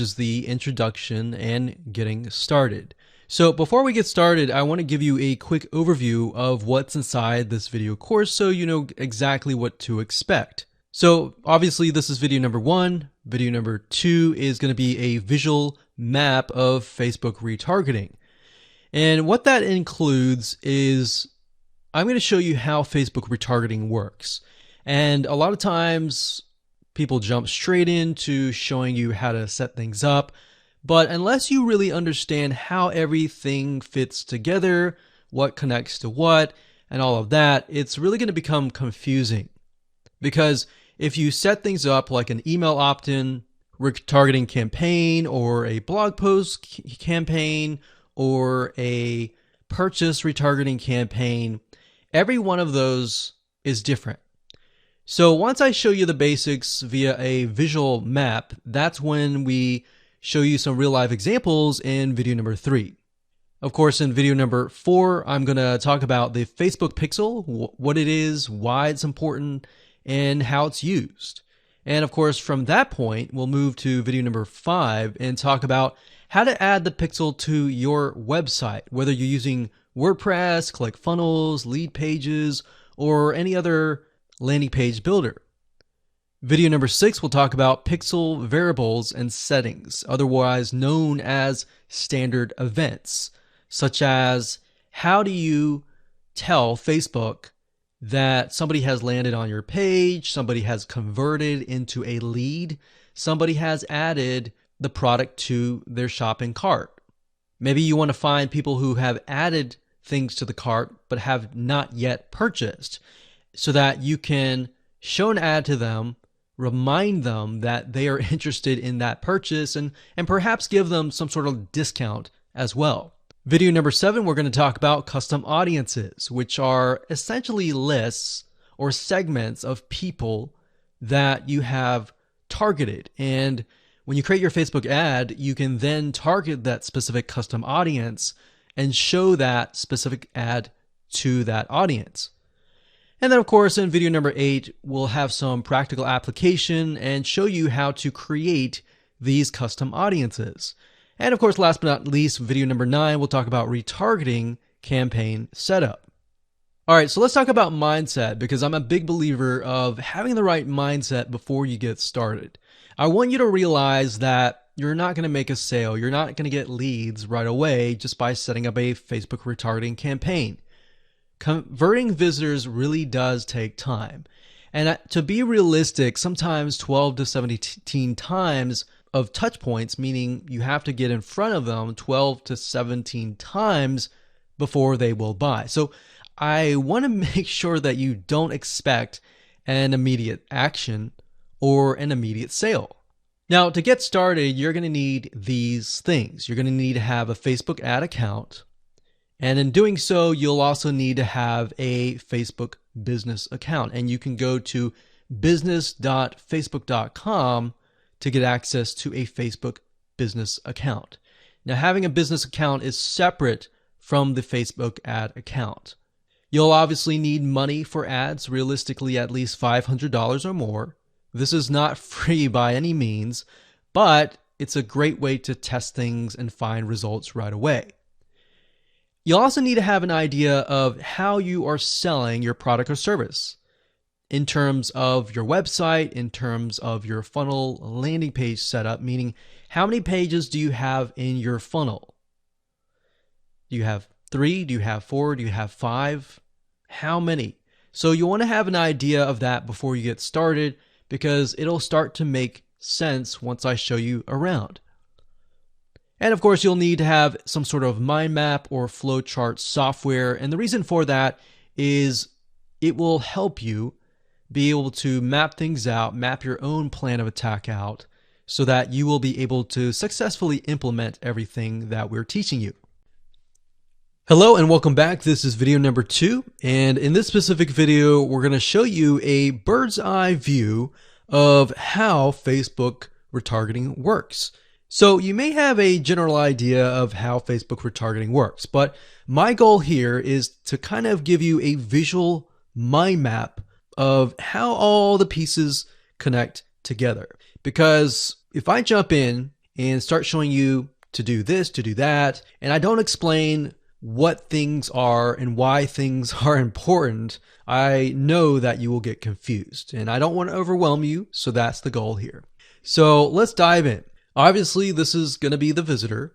is the introduction and getting started. So before we get started, I want to give you a quick overview of what's inside this video course so you know exactly what to expect. So obviously this is video number 1. Video number 2 is going to be a visual map of Facebook retargeting. And what that includes is I'm going to show you how Facebook retargeting works. And a lot of times people jump straight into showing you how to set things up. But unless you really understand how everything fits together, what connects to what, and all of that, it's really going to become confusing. Because if you set things up like an email opt-in retargeting campaign or a blog post campaign or a purchase retargeting campaign, every one of those is different. So once I show you the basics via a visual map, that's when we show you some real life examples in video number 3. Of course, in video number 4, I'm going to talk about the Facebook pixel, what it is, why it's important, and how it's used. And of course, from that point, we'll move to video number 5 and talk about how to add the pixel to your website, whether you're using WordPress, ClickFunnels, Lead Pages, or any other landing page builder. Video number 6 will talk about pixel variables and settings, otherwise known as standard events, such as how do you tell Facebook that somebody has landed on your page, somebody has converted into a lead, somebody has added the product to their shopping cart. Maybe you want to find people who have added things to the cart but have not yet purchased, so that you can show an ad to them, remind them that they are interested in that purchase, and perhaps give them some sort of discount as well. Video number 7, we're going to talk about custom audiences, which are essentially lists or segments of people that you have targeted. And when you create your Facebook ad, you can then target that specific custom audience and show that specific ad to that audience. And then of course in video number 8, we'll have some practical application and show you how to create these custom audiences. And of course, last but not least, video number 9, we'll talk about retargeting campaign setup. All right, so let's talk about mindset, because I'm a big believer of having the right mindset before you get started. I want you to realize that you're not going to make a sale. You're not going to get leads right away just by setting up a Facebook retargeting campaign. Converting visitors really does take time. And to be realistic, sometimes 12 to 17 times of touch points, meaning you have to get in front of them 12 to 17 times before they will buy. So I want to make sure that you don't expect an immediate action or an immediate sale. Now, to get started, you're going to need these things. You're going to need to have a Facebook ad account. And in doing so, you'll also need to have a Facebook business account. And you can go to business.facebook.com to get access to a Facebook business account. Now, having a business account is separate from the Facebook ad account. You'll obviously need money for ads, realistically at least $500 or more. This is not free by any means, but it's a great way to test things and find results right away. You'll also need to have an idea of how you are selling your product or service in terms of your website, in terms of your funnel landing page setup, meaning how many pages do you have in your funnel? Do you have 3? Do you have 4? Do you have 5? How many? So you want to have an idea of that before you get started, because it'll start to make sense once I show you around. And of course, you'll need to have some sort of mind map or flowchart software. And the reason for that is it will help you be able to map things out, map your own plan of attack out, so that you will be able to successfully implement everything that we're teaching you. Hello and welcome back. This is video number 2. And in this specific video, we're going to show you a bird's eye view of how Facebook retargeting works. So you may have a general idea of how Facebook retargeting works, but my goal here is to kind of give you a visual mind map of how all the pieces connect together. Because if I jump in and start showing you to do this, to do that, and I don't explain what things are and why things are important, I know that you will get confused, and I don't want to overwhelm you, so that's the goal here. So let's dive in. Obviously, this is going to be the visitor,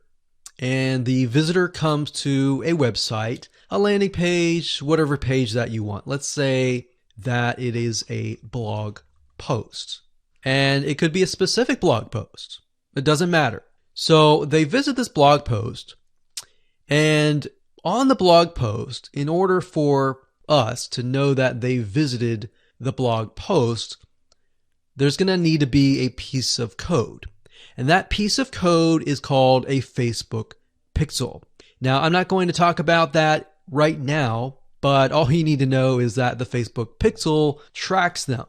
and the visitor comes to a website, a landing page, whatever page that you want. Let's say that it is a blog post, and it could be a specific blog post. It doesn't matter. So they visit this blog post, and on the blog post, in order for us to know that they visited the blog post, there's going to need to be a piece of code. And that piece of code is called a Facebook pixel. Now, I'm not going to talk about that right now, but all you need to know is that the Facebook pixel tracks them.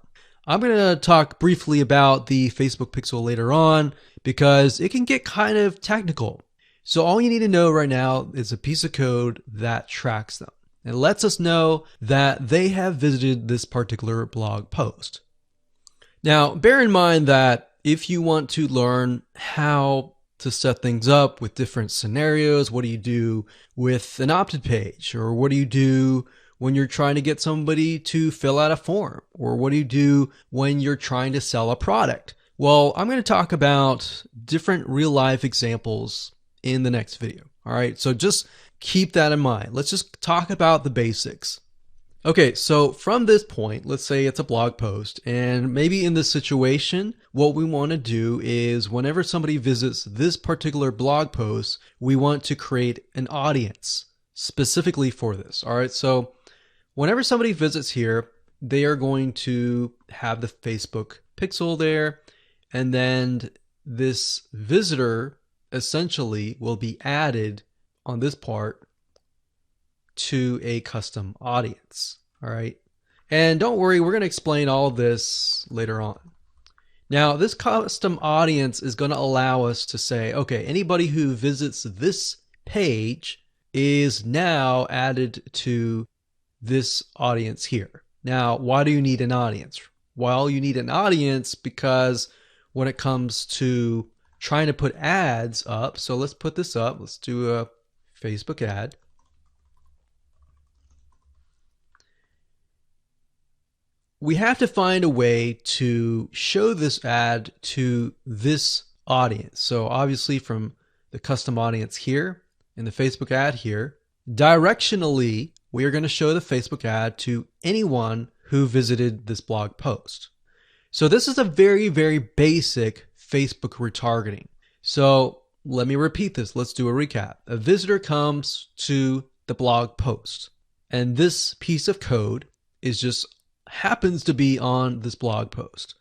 I'm going to talk briefly about the Facebook pixel later on because it can get kind of technical. So all you need to know right now is a piece of code that tracks them. It lets us know that they have visited this particular blog post. Now, bear in mind that if you want to learn how to set things up with different scenarios, what do you do with an opt-in page? Or what do you do when you're trying to get somebody to fill out a form? Or what do you do when you're trying to sell a product? Well, I'm going to talk about different real-life examples in the next video. All right, so just keep that in mind. Let's just talk about the basics. Okay, so from this point, let's say it's a blog post, and maybe in this situation, what we want to do is whenever somebody visits this particular blog post, we want to create an audience specifically for this. All right, so whenever somebody visits here, they are going to have the Facebook pixel there, and then this visitor essentially will be added on this part to a custom audience. All right. And don't worry, we're going to explain all of this later on. Now, this custom audience is going to allow us to say, okay, anybody who visits this page is now added to this audience here. Now, why do you need an audience? Well, you need an audience because when it comes to trying to put ads up, so let's put this up. Let's do a Facebook ad. We have to find a way to show this ad to this audience. So obviously from the custom audience here in the Facebook ad here, directionally, we are going to show the Facebook ad to anyone who visited this blog post. So this is a very, very basic Facebook retargeting. So let me repeat this. Let's do a recap. A visitor comes to the blog post, and this piece of code is just happens to be on this blog post,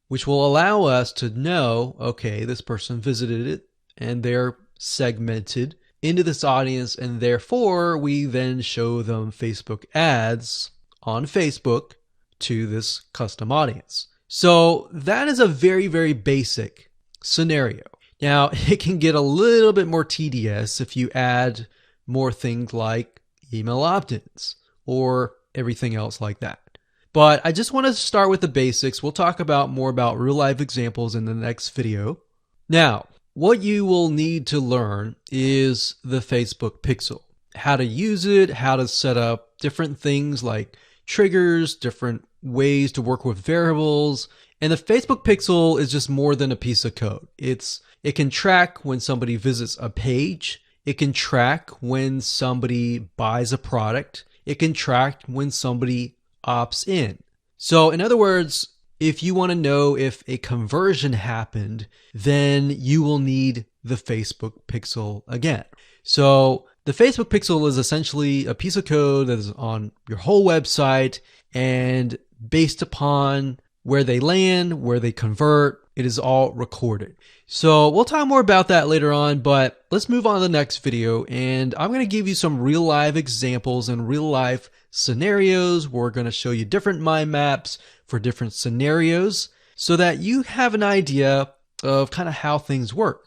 which will allow us to know, okay, this person visited it and they're segmented into this audience, and therefore we then show them Facebook ads on Facebook to this custom audience. So that is a very, very basic scenario. Now, it can get a little bit more tedious if you add more things like email opt-ins or everything else like that. But I just want to start with the basics. We'll talk about more about real life examples in the next video. Now, what you will need to learn is the Facebook pixel, how to use it, how to set up different things like triggers, different ways to work with variables. And the Facebook pixel is just more than a piece of code. It can track when somebody visits a page. It can track when somebody buys a product. It can track when somebody opts in. So in other words, if you want to know if a conversion happened, then you will need the Facebook pixel again. So the Facebook pixel is essentially a piece of code that is on your whole website, and based upon where they land, where they convert, it is all recorded. So we'll talk more about that later on, but let's move on to the next video, and I'm going to give you some real life examples and real life scenarios. We're going to show you different mind maps for different scenarios so that you have an idea of kind of how things work.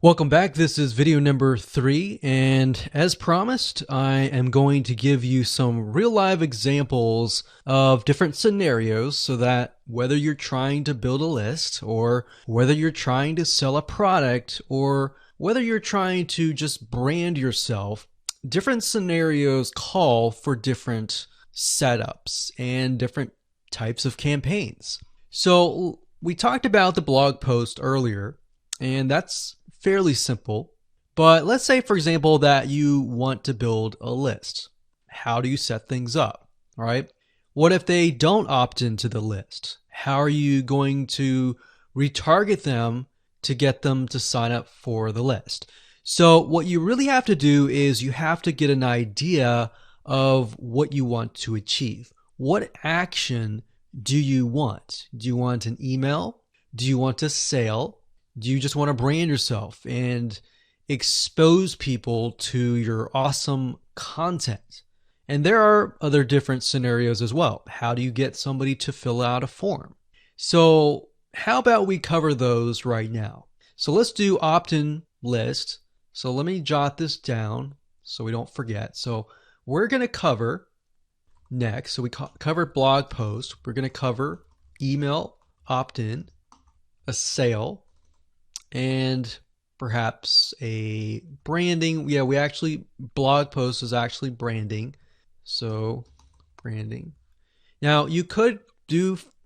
Welcome back. This is video number 3, and as promised, I am going to give you some real live examples of different scenarios so that whether you're trying to build a list or whether you're trying to sell a product or whether you're trying to just brand yourself, different scenarios call for different setups and different types of campaigns. So we talked about the blog post earlier, and that's fairly simple. But let's say, for example, that you want to build a list. How do you set things up? All right. What if they don't opt into the list? How are you going to retarget them to get them to sign up for the list? So what you really have to do is you have to get an idea of what you want to achieve. What action do you want? Do you want an email? Do you want a sale? Do you just want to brand yourself and expose people to your awesome content? And there are other different scenarios as well. How do you get somebody to fill out a form? So how about we cover those right now? So let's do opt-in list. So let me jot this down so we don't forget. So we're going to cover next. So we covered blog post. We're going to cover email opt-in, a sale, and perhaps a branding. Yeah, we actually, blog post is actually branding. So branding. Now you could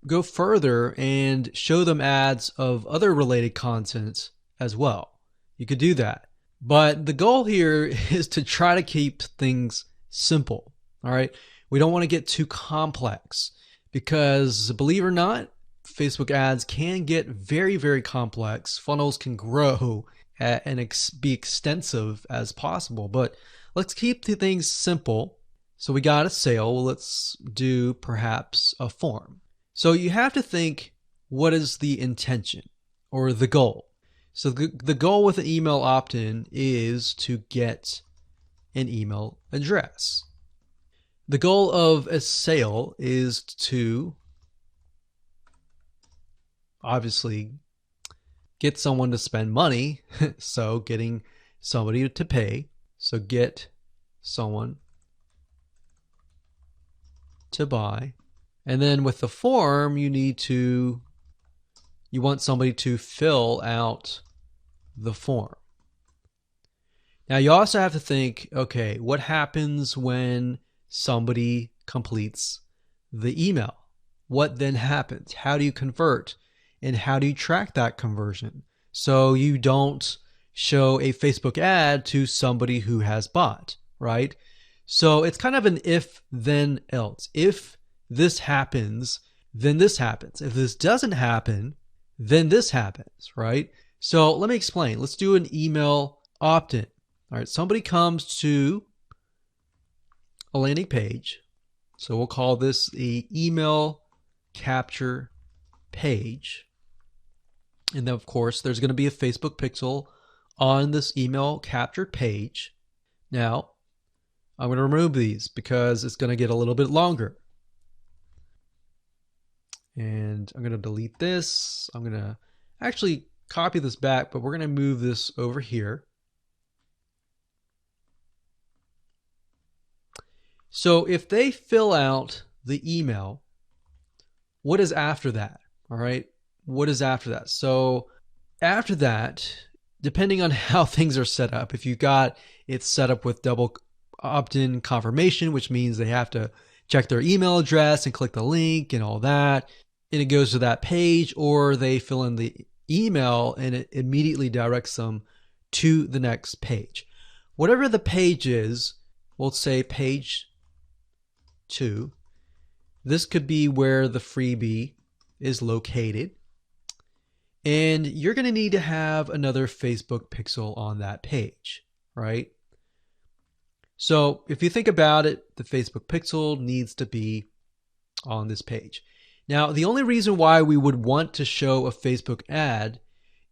go further and show them ads of other related content as well. You could do that. But the goal here is to try to keep things simple. All right. We don't want to get too complex because, believe it or not, Facebook ads can get very, very complex. Funnels can grow and be extensive as possible, but let's keep the things simple. So we got a sale. Well, let's do perhaps a form. So you have to think, what is the intention or the goal? So the goal with an email opt-in is to get an email address. The goal of a sale is to obviously get someone to spend money. So getting somebody to pay. So get someone to buy. And then with the form, you want somebody to fill out the form. Now you also have to think, okay, what happens when somebody completes the email? What then happens? How do you convert? And how do you track that conversion so you don't show a Facebook ad to somebody who has bought, right? So it's kind of an if, then, else. If this happens, then this happens. If this doesn't happen, then this happens, right? So let me explain. Let's do an email opt-in. All right, somebody comes to a landing page. So we'll call this the email capture page. And then, of course, there's going to be a Facebook pixel on this email captured page. Now, I'm going to remove these because it's going to get a little bit longer. And I'm going to delete this. I'm going to actually copy this back, but we're going to move this over here. So if they fill out the email, what is after that? All right. What is after that? So after that, depending on how things are set up, if you got it set up with double opt-in confirmation, which means they have to check their email address and click the link and all that, and it goes to that page, or they fill in the email and it immediately directs them to the next page. Whatever the page is, we'll say page 2. This could be where the freebie is located. And you're going to need to have another Facebook pixel on that page, right? So if you think about it, the Facebook pixel needs to be on this page. Now, the only reason why we would want to show a Facebook ad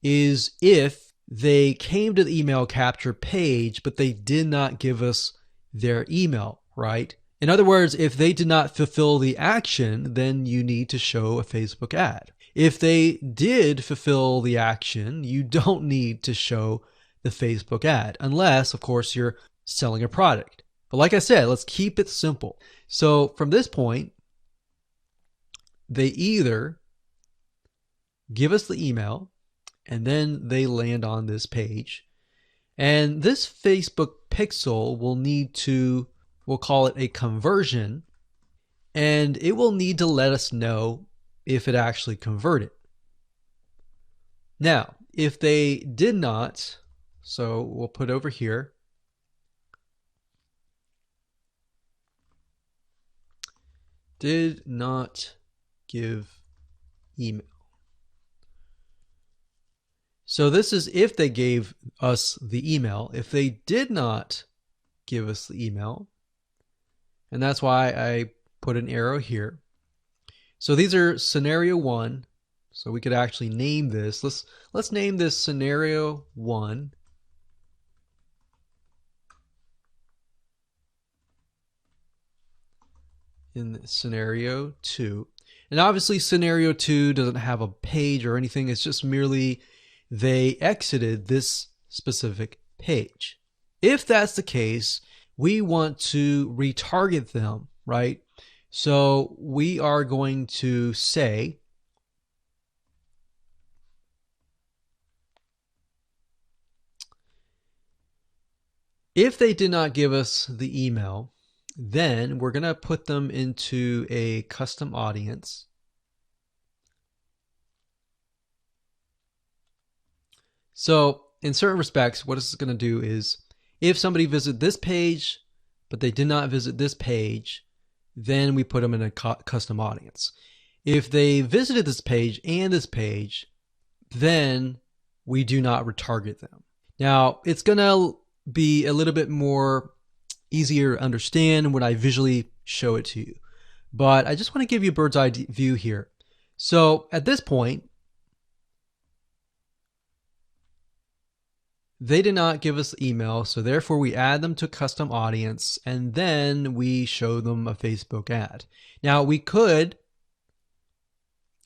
is if they came to the email capture page, but they did not give us their email, right? In other words, if they did not fulfill the action, then you need to show a Facebook ad. If they did fulfill the action, you don't need to show the Facebook ad, unless, of course, you're selling a product. But like I said, let's keep it simple. So from this point, they either give us the email and then they land on this page. And this Facebook pixel will need to, we'll call it a conversion, and it will need to let us know if it actually converted. Now, if they did not, so we'll put over here, did not give email. So this is if they gave us the email. If they did not give us the email, and that's why I put an arrow here. So these are scenario 1. So we could actually name this. Let's name this scenario 1. In scenario 2. And obviously scenario 2 doesn't have a page or anything. It's just merely they exited this specific page. If that's the case, we want to retarget them, right? So we are going to say if they did not give us the email, then we're going to put them into a custom audience. So in certain respects, what this is going to do is if somebody visited this page, but they did not visit this page, then we put them in a custom audience. If they visited this page and this page, then we do not retarget them. Now, it's going to be a little bit more easier to understand when I visually show it to you. But I just want to give you a bird's eye view here. So at this point, they did not give us the email, so therefore we add them to custom audience, and then we show them a Facebook ad. Now, we could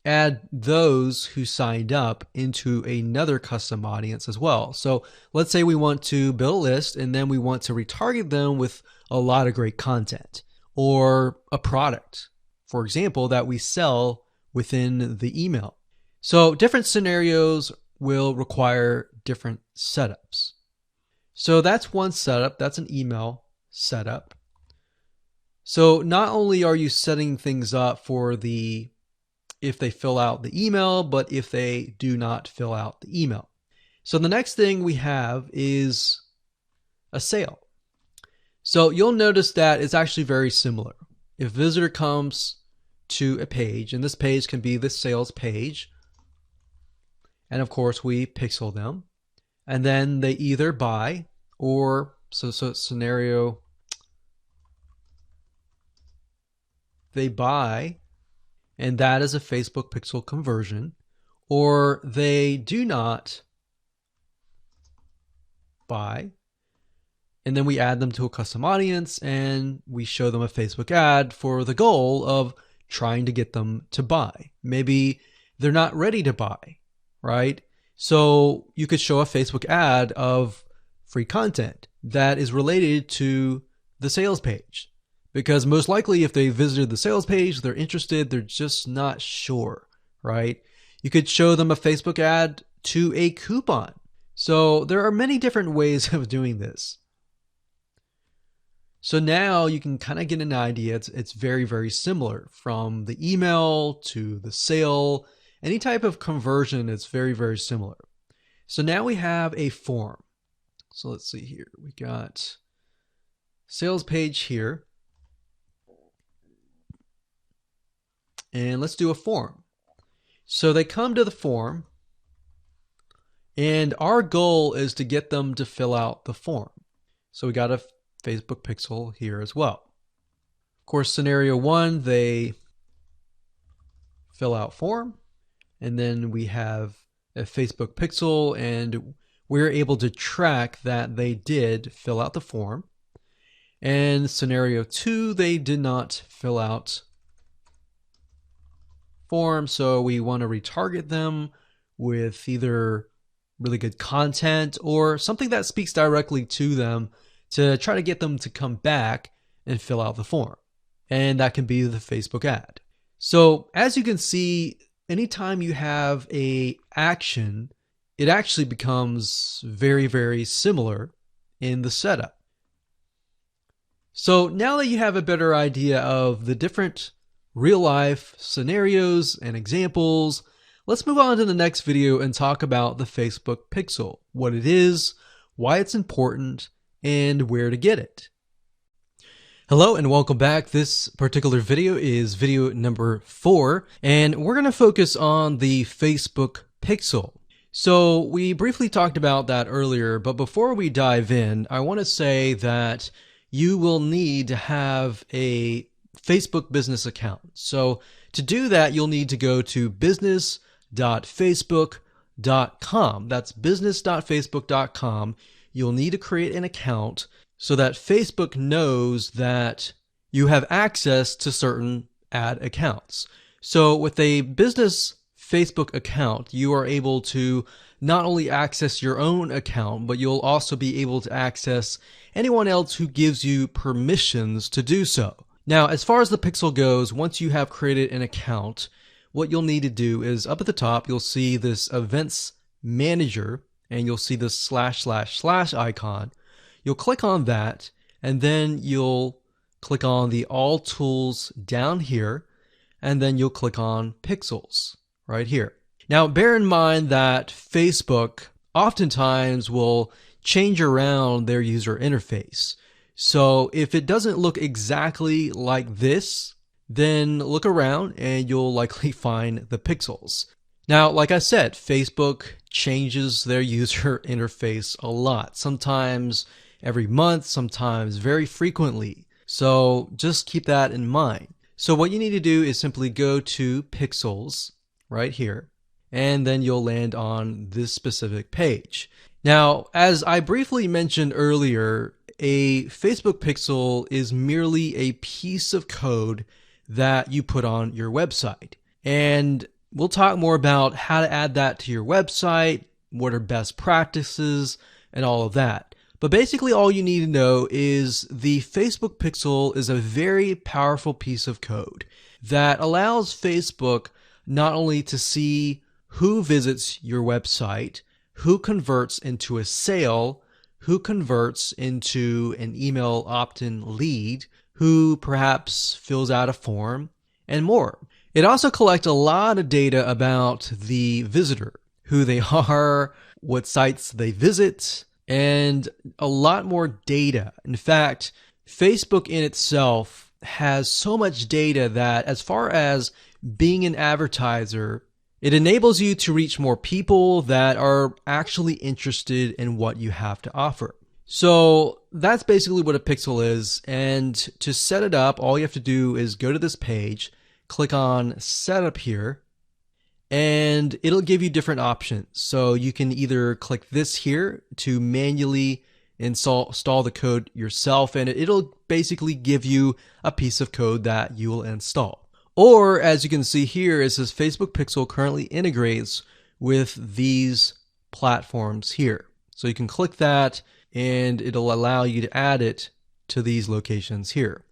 add those who signed up into another custom audience as well. So let's say we want to build a list and then we want to retarget them with a lot of great content or a product, for example, that we sell within the email. So different scenarios will require different setups. So that's one setup. That's an email setup. So not only are you setting things up for the if they fill out the email, but if they do not fill out the email. So the next thing we have is a sale. So you'll notice that it's actually very similar. If a visitor comes to a page, and this page can be the sales page, and of course we pixel them, and then they either buy or, so scenario, they buy, and that is a Facebook pixel conversion, or they do not buy, and then we add them to a custom audience and we show them a Facebook ad for the goal of trying to get them to buy. Maybe they're not ready to buy, right? So you could show a Facebook ad of free content that is related to the sales page. Because most likely if they visited the sales page, they're interested, they're just not sure, right? You could show them a Facebook ad to a coupon. So there are many different ways of doing this. So now you can kind of get an idea. It's very, very similar from the email to the sale. Any type of conversion is very, very similar. So now we have a form. So let's see here. We got sales page here. And let's do a form. So they come to the form, and our goal is to get them to fill out the form. So we got a Facebook pixel here as well. Of course, scenario 1, they fill out form, and then we have a Facebook pixel, and we're able to track that they did fill out the form. And scenario 2, they did not fill out form, so we want to retarget them with either really good content or something that speaks directly to them to try to get them to come back and fill out the form. And that can be the Facebook ad. So as you can see, anytime you have a action, it actually becomes very, very similar in the setup. So now that you have a better idea of the different real life scenarios and examples, let's move on to the next video and talk about the Facebook Pixel, what it is, why it's important, and where to get it. Hello and welcome back. This particular video is video number 4, and we're going to focus on the Facebook Pixel. So we briefly talked about that earlier, but before we dive in, I want to say that you will need to have a Facebook business account. So to do that, you'll need to go to business.facebook.com. That's business.facebook.com. You'll need to create an account so that Facebook knows that you have access to certain ad accounts. So with a business Facebook account, you are able to not only access your own account, but you'll also be able to access anyone else who gives you permissions to do so. Now, as far as the Pixel goes, once you have created an account, what you'll need to do is up at the top, you'll see this Events Manager, and you'll see this / icon. You'll click on that, and then you'll click on the All Tools down here, and then you'll click on Pixels right here. Now, bear in mind that Facebook oftentimes will change around their user interface. So if it doesn't look exactly like this, then look around and you'll likely find the pixels. Now, like I said, Facebook changes their user interface a lot, sometimes every month, sometimes very frequently. So just keep that in mind. So what you need to do is simply go to Pixels right here, and then you'll land on this specific page. Now, as I briefly mentioned earlier, a Facebook pixel is merely a piece of code that you put on your website. And we'll talk more about how to add that to your website, what are best practices, and all of that. But basically all you need to know is the Facebook pixel is a very powerful piece of code that allows Facebook not only to see who visits your website, who converts into a sale, who converts into an email opt-in lead, who perhaps fills out a form, and more. It also collects a lot of data about the visitor, who they are, what sites they visit, and a lot more data. In fact, Facebook in itself has so much data that as far as being an advertiser, it enables you to reach more people that are actually interested in what you have to offer. So that's basically what a pixel is. And to set it up, all you have to do is go to this page, click on Setup here, and it'll give you different options. So you can either click this here to manually install the code yourself, and it'll basically give you a piece of code that you will install. Or as you can see here, it says Facebook Pixel currently integrates with these platforms here. So you can click that and it'll allow you to add it to these locations here.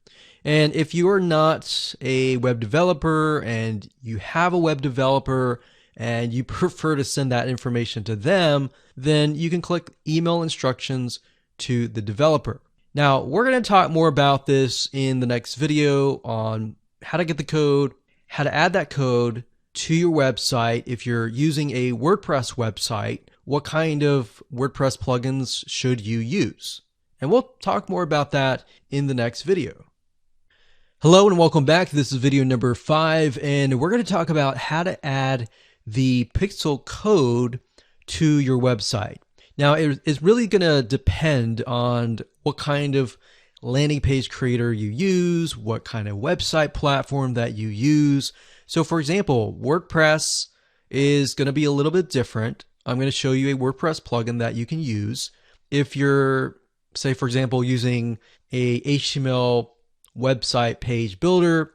And if you are not a web developer and you have a web developer and you prefer to send that information to them, then you can click email instructions to the developer. Now, we're going to talk more about this in the next video on how to get the code, how to add that code to your website. If you're using a WordPress website, what kind of WordPress plugins should you use? And we'll talk more about that in the next video. Hello and welcome back. This is video number 5, and we're going to talk about how to add the pixel code to your website. Now, it's really going to depend on what kind of landing page creator you use, what kind of website platform that you use. So for example, WordPress is going to be a little bit different. I'm going to show you a WordPress plugin that you can use. If you're, say for example, using a HTML website page builder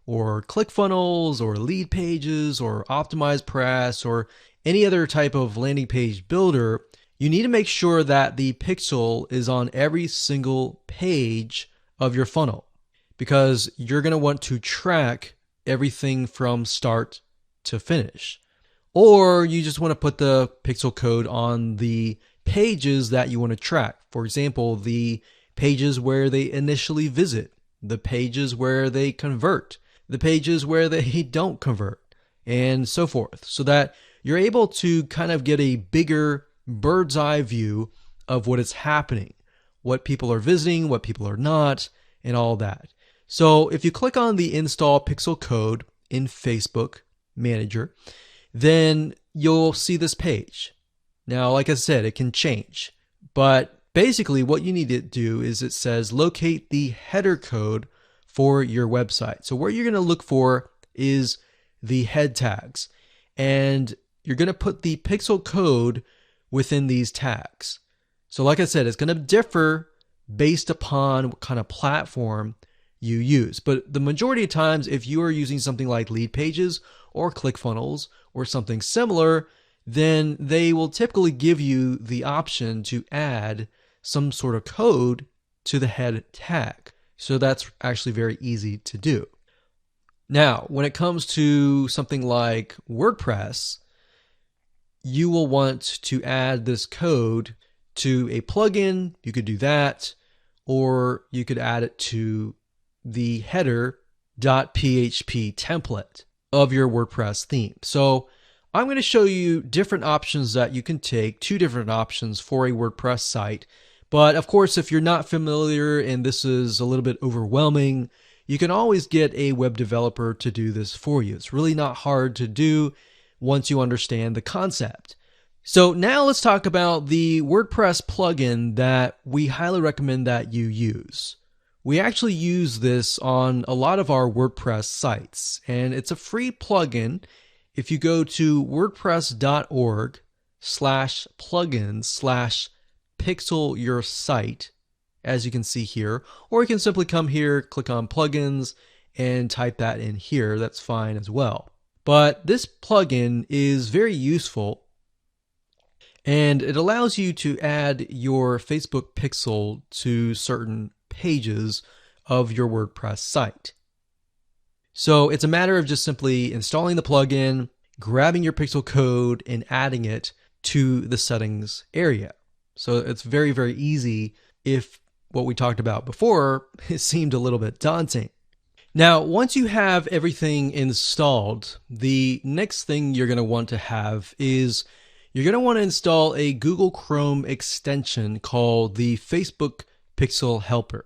or ClickFunnels or Lead Pages or OptimizePress or any other type of landing page builder, you need to make sure that the pixel is on every single page of your funnel, because you're going to want to track everything from start to finish. Or you just want to put the pixel code on the pages that you want to track. For example, the pages where they initially visit, the pages where they convert, the pages where they don't convert, and so forth, so that you're able to kind of get a bigger bird's eye view of what is happening, what people are visiting, what people are not, and all that. So if you click on the install pixel code in Facebook Manager, then you'll see this page. Now, like I said, it can change, but basically what you need to do is it says locate the header code for your website. So what you're going to look for is the head tags, and you're going to put the pixel code within these tags. So like I said, it's going to differ based upon what kind of platform you use. But the majority of times, if you are using something like Lead Pages or ClickFunnels or something similar, then they will typically give you the option to add some sort of code to the head tag. So that's actually very easy to do. Now, when it comes to something like WordPress, you will want to add this code to a plugin. You could do that, or you could add it to the header.php template of your WordPress theme. So I'm going to show you different options that you can take, 2 different options for a WordPress site. But of course, if you're not familiar and this is a little bit overwhelming, you can always get a web developer to do this for you. It's really not hard to do once you understand the concept. So now let's talk about the WordPress plugin that we highly recommend that you use. We actually use this on a lot of our WordPress sites, and it's a free plugin. If you go to wordpress.org/plugins/pixel your site, as you can see here, or you can simply come here, click on plugins, and type that in here. That's fine as well. But this plugin is very useful, and it allows you to add your Facebook pixel to certain pages of your WordPress site. So it's a matter of just simply installing the plugin, grabbing your pixel code, and adding it to the settings area. So it's very, very easy if what we talked about before it seemed a little bit daunting. Now, once you have everything installed, the next thing you're going to want to have is you're going to want to install a Google Chrome extension called the Facebook Pixel Helper.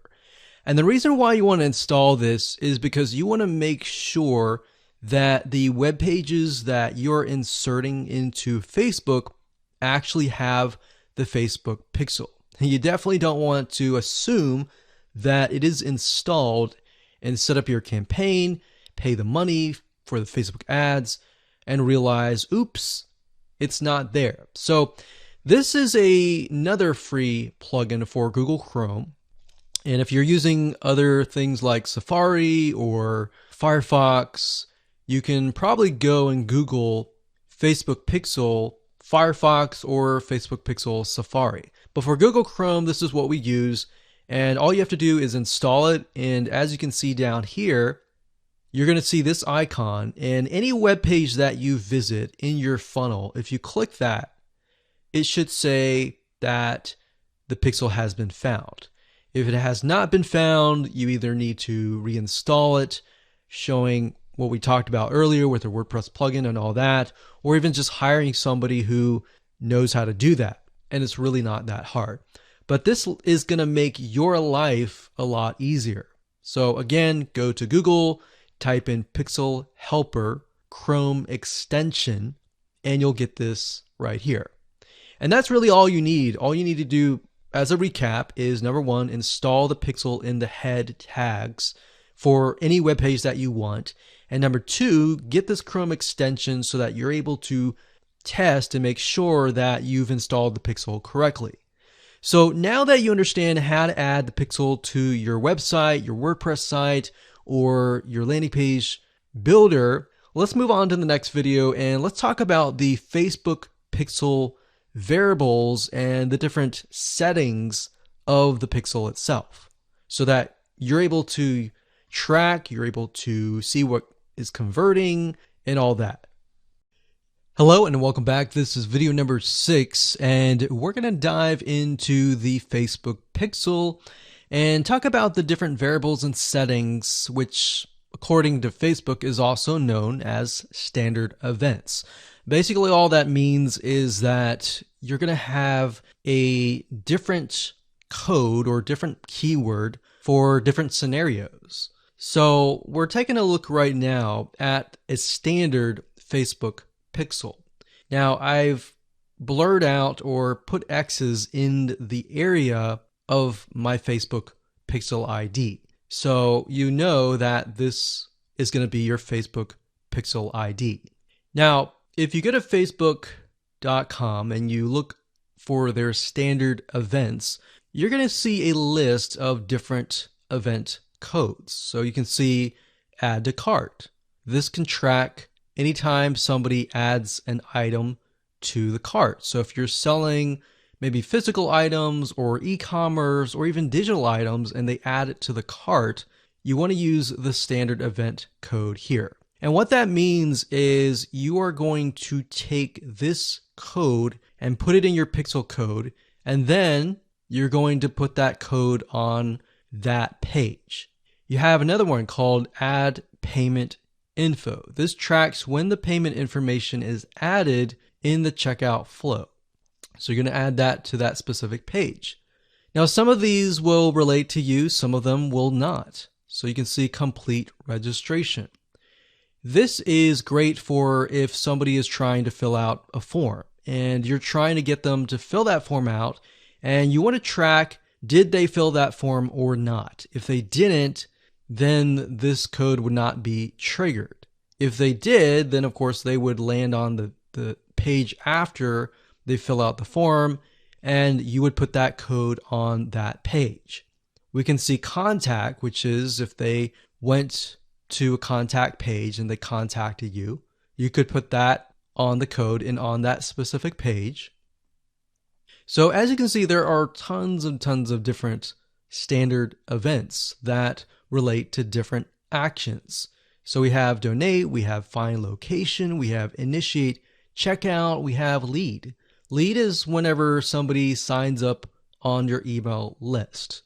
And the reason why you want to install this is because you want to make sure that the web pages that you're inserting into Facebook actually have the Facebook pixel. You definitely don't want to assume that it is installed and set up your campaign, pay the money for the Facebook ads, and realize, oops, it's not there. So this is another free plugin for Google Chrome. And if you're using other things like Safari or Firefox, you can probably go and Google Facebook Pixel Firefox or Facebook Pixel Safari. But for Google Chrome, this is what we use. And all you have to do is install it. And as you can see down here, you're going to see this icon. And any web page that you visit in your funnel, if you click that, it should say that the pixel has been found. If it has not been found, you either need to reinstall it, showing what we talked about earlier with the WordPress plugin and all that, or even just hiring somebody who knows how to do that. And it's really not that hard. But this is going to make your life a lot easier. So again, go to Google, type in Pixel Helper Chrome extension, and you'll get this right here. And that's really all you need. All you need to do as a recap is, number 1, install the pixel in the head tags for any web page that you want. And number 2, get this Chrome extension so that you're able to test and make sure that you've installed the pixel correctly. So now that you understand how to add the pixel to your website, your WordPress site, or your landing page builder, Let's move on to the next video and let's talk about the Facebook pixel variables and the different settings of the pixel itself so that you're able to track, you're able to see what is converting and all that. Hello and welcome back. This is video number 6 and we're going to dive into the Facebook pixel and talk about the different variables and settings, which according to Facebook is also known as standard events. Basically all that means is that you're going to have a different code or different keyword for different scenarios. So we're taking a look right now at a standard Facebook pixel. Now I've blurred out or put X's in the area of my Facebook pixel ID. So you know that this is going to be your Facebook pixel ID. Now, if you go to facebook.com and you look for their standard events, you're going to see a list of different event codes. So you can see add to cart. This can track anytime somebody adds an item to the cart. So if you're selling maybe physical items or e-commerce or even digital items and they add it to the cart, you want to use the standard event code here. And what that means is you are going to take this code and put it in your pixel code, and then you're going to put that code on that page. You have another one called add payment info. This tracks when the payment information is added in the checkout flow. So you're going to add that to that specific page. Now some of these will relate to you, some of them will not. So you can see complete registration. This is great for if somebody is trying to fill out a form and you're trying to get them to fill that form out and you want to track, did they fill that form or not? If they didn't, then this code would not be triggered. If they did, then of course they would land on the page after they fill out the form and you would put that code on that page. We can see contact, which is if they went to a contact page and they contacted you, you could put that on the code and on that specific page. So as you can see, there are tons and tons of different standard events that relate to different actions. So we have donate, we have find location, we have initiate checkout, we have lead. Lead is whenever somebody signs up on your email list.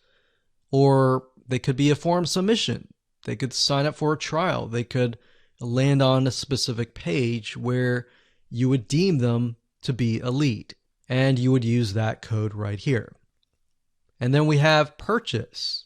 Or they could be a form submission. They could sign up for a trial. They could land on a specific page where you would deem them to be a lead. And you would use that code right here. And then we have purchase.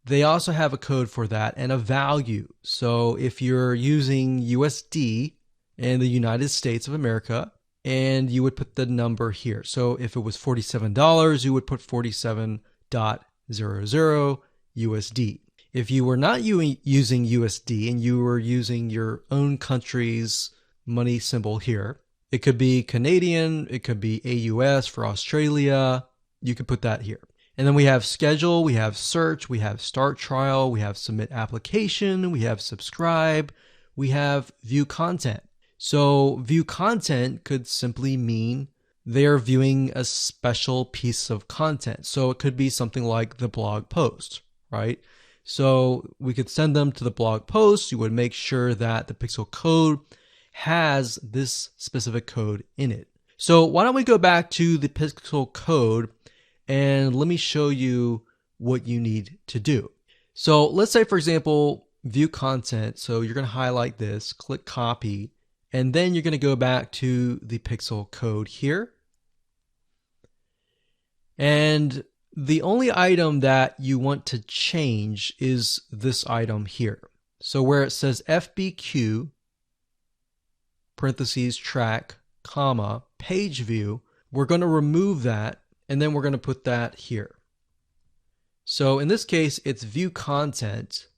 They also have a code for that and a value. So if you're using USD in the United States of America, and you would put the number here. So if it was $47, you would put 47.00 USD. If you were not using USD and you were using your own country's money symbol here, it could be Canadian, it could be AUS for Australia, you could put that here. And then we have schedule, we have search, we have start trial, we have submit application, we have subscribe, we have view content. So view content could simply mean they're viewing a special piece of content. So it could be something like the blog post, right? So we could send them to the blog post. You would make sure that the pixel code has this specific code in it. So why don't we go back to the pixel code and let me show you what you need to do. So let's say, for example, view content. So you're going to highlight this, click copy, and then you're going to go back to the pixel code here. And the only item that you want to change is this item here. So where it says FBQ, parentheses, track, comma, page view, we're going to remove that and then we're going to put that here. So in this case, it's view content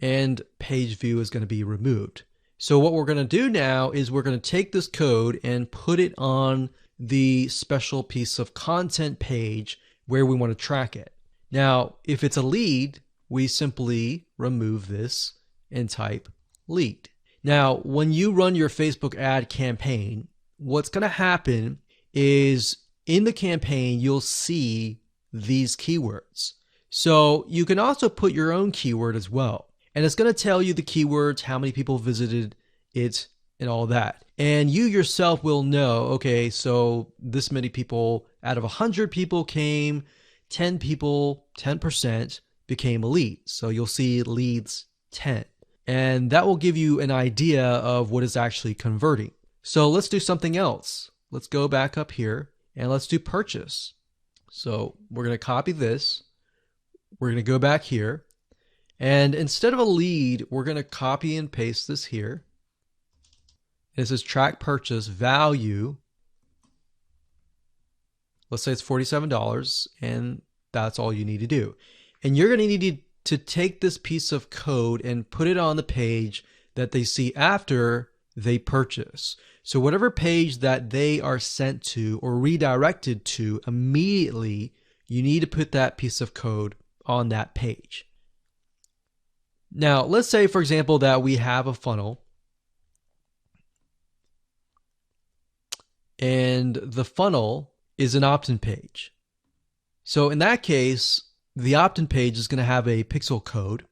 and page view is going to be removed. So what we're going to do now is we're going to take this code and put it on the special piece of content page where we want to track it. Now, if it's a lead, we simply remove this and type lead. Now, when you run your Facebook ad campaign, what's going to happen is in the campaign, you'll see these keywords. So you can also put your own keyword as well. And it's going to tell you the keywords, how many people visited it, and all that. And you yourself will know, okay, so this many people out of 100 people came, 10 people, 10% became a lead. So you'll see leads 10. And that will give you an idea of what is actually converting. So let's do something else. Let's go back up here and let's do purchase. So we're going to copy this. We're going to go back here. And instead of a lead, we're going to copy and paste this here. This is track purchase value. Let's say it's $47, and that's all you need to do. And you're going to need to take this piece of code and put it on the page that they see after they purchase. So whatever page that they are sent to or redirected to immediately, you need to put that piece of code on that page. Now, let's say, for example, that we have a funnel and the funnel is an opt-in page. So in that case, the opt-in page is going to have a pixel code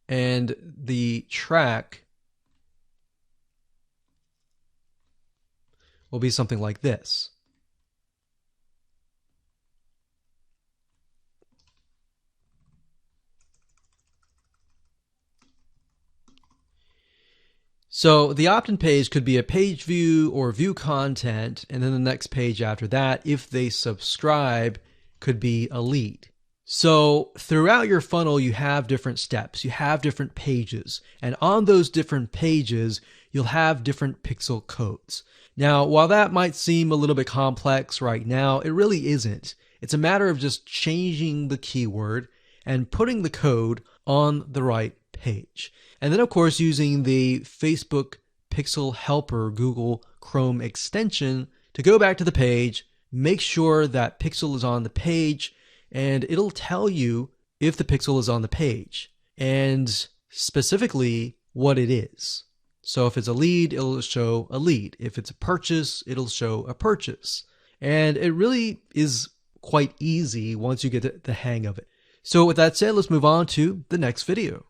and the track will be something like this. So the opt-in page could be a page view or view content, and then the next page after that, if they subscribe, could be a lead. So throughout your funnel, you have different steps, you have different pages, and on those different pages, you'll have different pixel codes. Now, while that might seem a little bit complex right now, it really isn't. It's a matter of just changing the keyword and putting the code on the right page. And then, of course, using the Facebook Pixel Helper Google Chrome extension to go back to the page, make sure that pixel is on the page, and it'll tell you if the pixel is on the page and specifically what it is. So if it's a lead, it'll show a lead. If it's a purchase, it'll show a purchase. And it really is quite easy once you get the hang of it. So with that said, let's move on to the next video.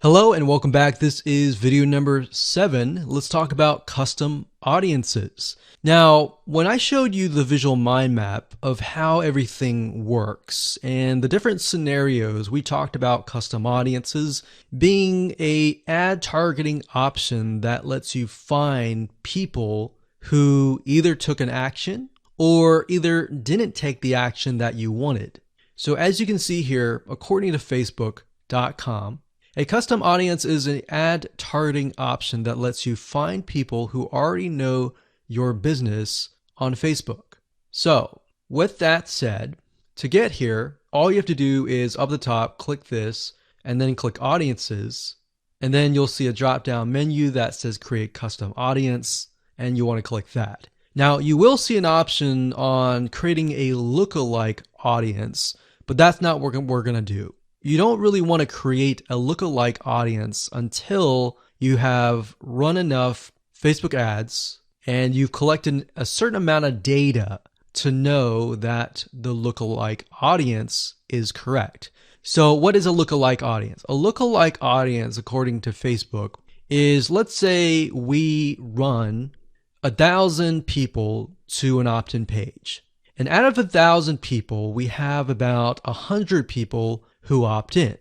Hello and welcome back. This is video number 7. Let's talk about custom audiences. Now, when I showed you the visual mind map of how everything works and the different scenarios, we talked about custom audiences being an ad targeting option that lets you find people who either took an action or either didn't take the action that you wanted. So as you can see here, according to Facebook.com, a custom audience is an ad targeting option that lets you find people who already know your business on Facebook. So with that said, to get here, all you have to do is up the top, click this, and then click audiences. And then you'll see a drop-down menu that says create custom audience, and you want to click that. Now you will see an option on creating a lookalike audience, but that's not what we're going to do. You don't really want to create a lookalike audience until you have run enough Facebook ads and you've collected a certain amount of data to know that the lookalike audience is correct. So what is a lookalike audience? A lookalike audience, according to Facebook, is, let's say we run 1,000 people to an opt-in page. And out of 1,000 people, we have about 100 people who opt in.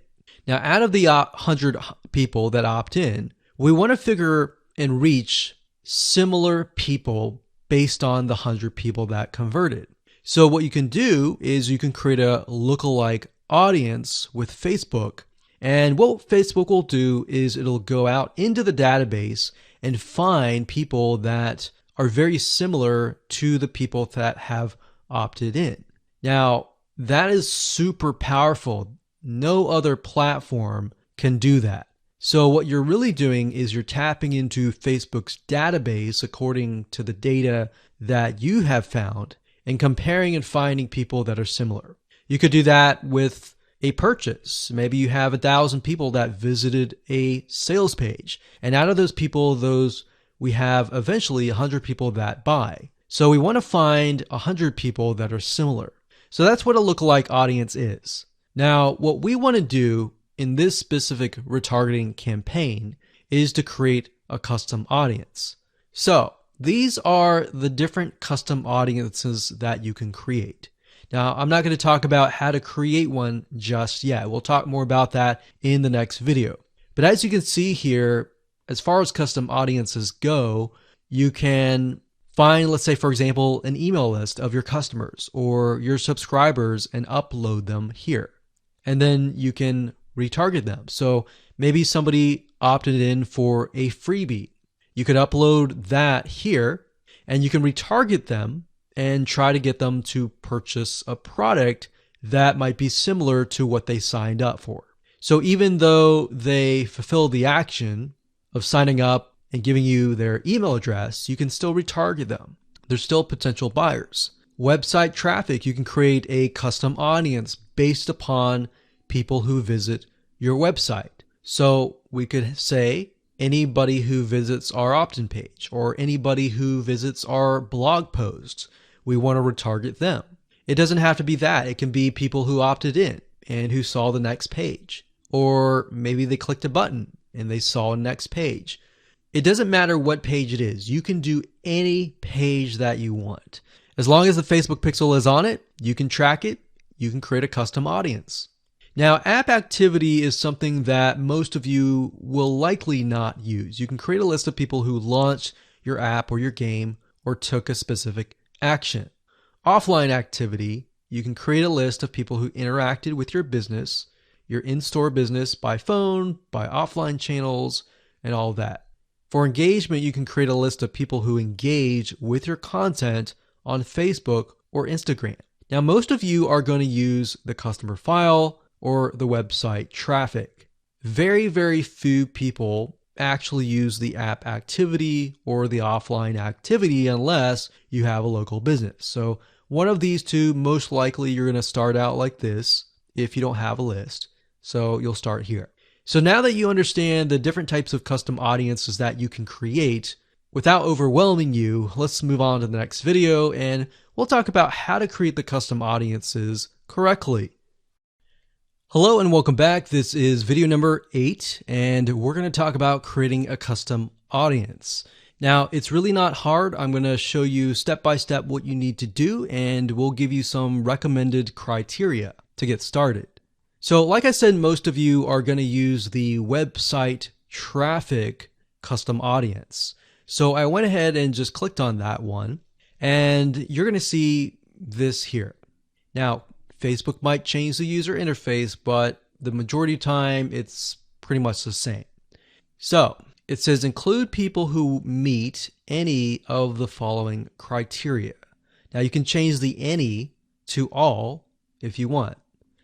Now, out of the 100 people that opt in, we want to figure and reach similar people based on the 100 people that converted. So what you can do is you can create a lookalike audience with Facebook. And what Facebook will do is it'll go out into the database and find people that are very similar to the people that have opted in. Now, that is super powerful. No other platform can do that. So what you're really doing is you're tapping into Facebook's database according to the data that you have found and comparing and finding people that are similar. You could do that with a purchase. Maybe you have 1,000 people that visited a sales page. And out of those people, we have eventually 100 people that buy. So we want to find 100 people that are similar. So that's what a lookalike audience is. Now, what we want to do in this specific retargeting campaign is to create a custom audience. So these are the different custom audiences that you can create. Now, I'm not going to talk about how to create one just yet. We'll talk more about that in the next video. But as you can see here, as far as custom audiences go, you can find, let's say, for example, an email list of your customers or your subscribers and upload them here. And then you can retarget them. So maybe somebody opted in for a freebie. You could upload that here and you can retarget them and try to get them to purchase a product that might be similar to what they signed up for. So even though they fulfill the action of signing up and giving you their email address, you can still retarget them. They're still potential buyers. Website traffic, you can create a custom audience based upon people who visit your website. So we could say anybody who visits our opt-in page or anybody who visits our blog posts, we want to retarget them. It doesn't have to be that. It can be people who opted in and who saw the next page. Or maybe they clicked a button and they saw a next page. It doesn't matter what page it is. You can do any page that you want. As long as the Facebook pixel is on it, you can track it. You can create a custom audience. Now, app activity is something that most of you will likely not use. You can create a list of people who launched your app or your game or took a specific action. Offline activity, you can create a list of people who interacted with your business, your in-store business by phone, by offline channels, and all that. For engagement, you can create a list of people who engage with your content on Facebook or Instagram. Now, most of you are going to use the customer file or the website traffic. Very, very few people actually use the app activity or the offline activity unless you have a local business. So one of these two, most likely you're going to start out like this if you don't have a list. So you'll start here. So now that you understand the different types of custom audiences that you can create, without overwhelming you, let's move on to the next video and we'll talk about how to create the custom audiences correctly. Hello and welcome back. This is video number 8 and we're going to talk about creating a custom audience. Now, it's really not hard. I'm going to show you step by step what you need to do and we'll give you some recommended criteria to get started. So like I said, most of you are going to use the website traffic custom audience. So I went ahead and just clicked on that one and you're going to see this here. Now, Facebook might change the user interface, but the majority of the time it's pretty much the same. So it says include people who meet any of the following criteria. Now you can change the any to all if you want.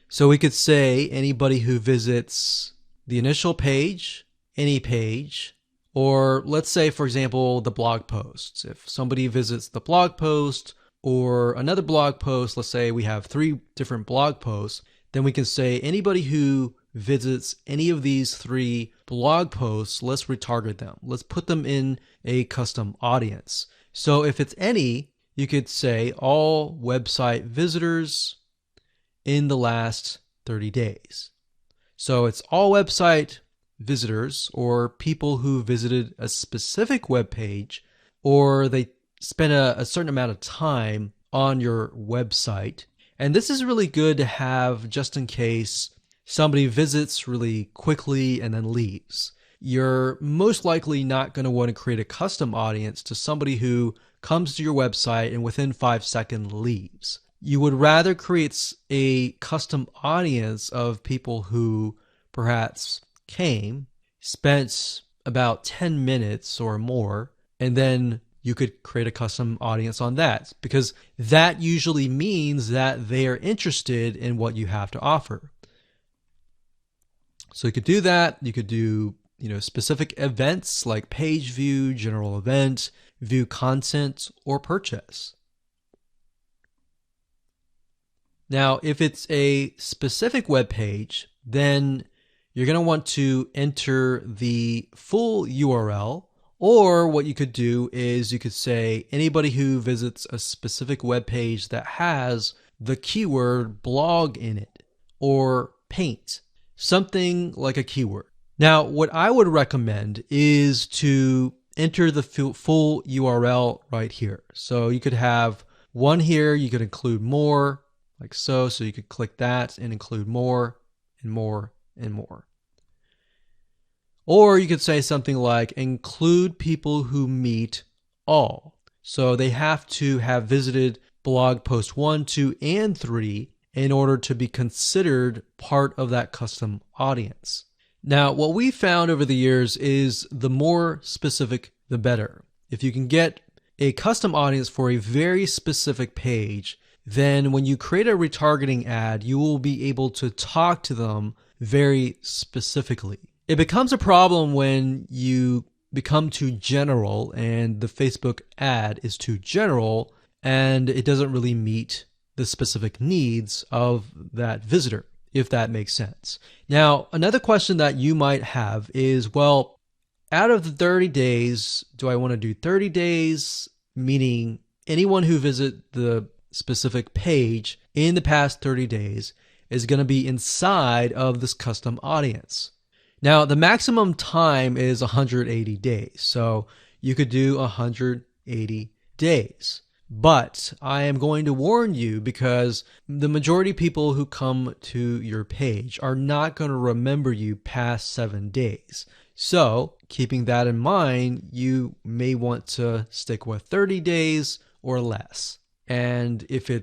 So we could say anybody who visits the initial page, any page, or let's say, for example, the blog posts. If somebody visits the blog post or another blog post, let's say we have 3 different blog posts, then we can say anybody who visits any of these 3 blog posts, let's retarget them. Let's put them in a custom audience. So if it's any, you could say all website visitors in the last 30 days. So it's all website visitors or people who visited a specific web page or they spend a certain amount of time on your website. And this is really good to have just in case somebody visits really quickly and then leaves. You're most likely not going to want to create a custom audience to somebody who comes to your website and within 5 seconds leaves. You would rather create a custom audience of people who perhaps came, spent about 10 minutes or more, and then you could create a custom audience on that because that usually means that they are interested in what you have to offer. So you could do that. You could do, specific events like page view, general event, view content, or purchase. Now, if it's a specific web page, then you're going to want to enter the full URL, or what you could do is you could say anybody who visits a specific web page that has the keyword blog in it or paint, something like a keyword. Now, what I would recommend is to enter the full URL right here. So you could have one here, you could include more, like so. So you could click that and include more and more and more. Or you could say something like include people who meet all. So they have to have visited blog post 1, 2, and 3 in order to be considered part of that custom audience. Now, what we found over the years is the more specific, the better. If you can get a custom audience for a very specific page, then when you create a retargeting ad, you will be able to talk to them very specifically. It becomes a problem when you become too general and the Facebook ad is too general and it doesn't really meet the specific needs of that visitor, if that makes sense. Now, another question that you might have is, well, out of the 30 days, do I want to do 30 days, meaning anyone who visit the specific page in the past 30 days is going to be inside of this custom audience? Now, the maximum time is 180 days, so you could do 180 days. But I am going to warn you because the majority of people who come to your page are not going to remember you past 7 days. So, keeping that in mind, you may want to stick with 30 days or less. And if you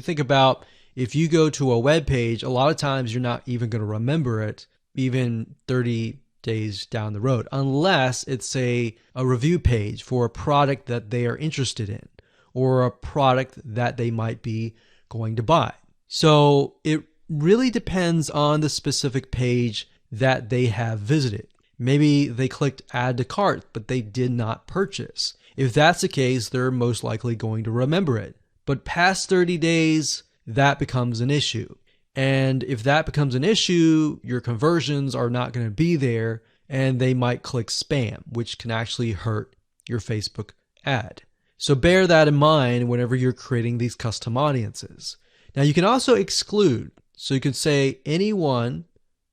think about, if you go to a web page, a lot of times you're not even going to remember it even 30 days down the road, unless it's a review page for a product that they are interested in or a product that they might be going to buy. So it really depends on the specific page that they have visited. Maybe they clicked add to cart, but they did not purchase. If that's the case, they're most likely going to remember it. But past 30 days, that becomes an issue. And if that becomes an issue, your conversions are not going to be there and they might click spam, which can actually hurt your Facebook ad. So bear that in mind whenever you're creating these custom audiences. Now you can also exclude. So you can say anyone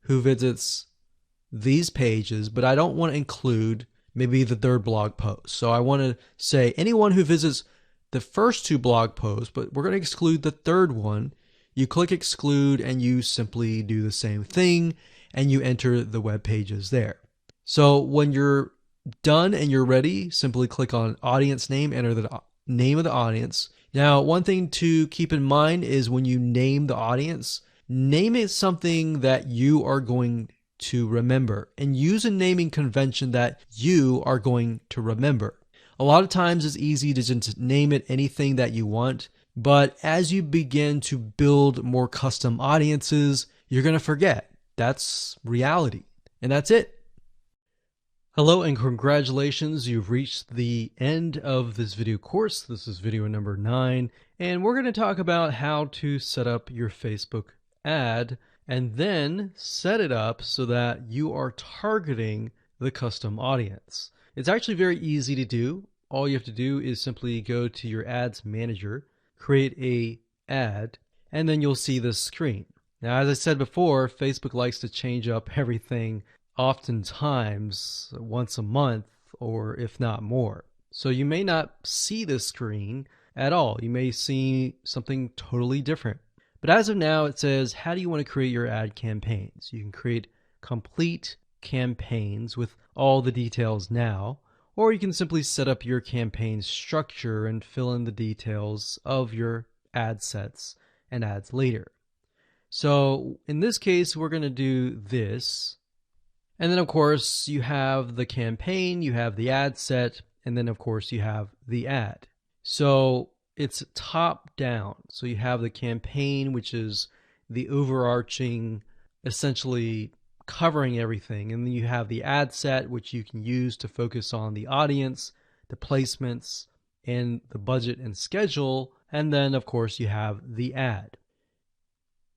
who visits these pages, but I don't want to include maybe the third blog post. So I want to say anyone who visits the first 2 blog posts, but we're going to exclude the third one. You click exclude and you simply do the same thing and you enter the web pages there. So when you're done and you're ready, simply click on audience name, enter the name of the audience. Now, one thing to keep in mind is when you name the audience, name it something that you are going to remember and use a naming convention that you are going to remember. A lot of times it's easy to just name it anything that you want. But as you begin to build more custom audiences, you're going to forget. That's reality. And that's it. Hello and congratulations. You've reached the end of this video course. This is video number 9. And we're going to talk about how to set up your Facebook ad and then set it up so that you are targeting the custom audience. It's actually very easy to do. All you have to do is simply go to your ads manager, create a ad, and then you'll see this screen. Now, as I said before, Facebook likes to change up everything oftentimes once a month or if not more. So you may not see this screen at all. You may see something totally different. But as of now, it says, how do you want to create your ad campaigns? You can create complete campaigns with all the details now, or you can simply set up your campaign structure and fill in the details of your ad sets and ads later. So in this case, we're going to do this. And then, of course, you have the campaign, you have the ad set, and then, of course, you have the ad. So it's top down. So you have the campaign, which is the overarching, essentially covering everything. And then you have the ad set, which you can use to focus on the audience, the placements, and the budget and schedule, and then of course you have the ad.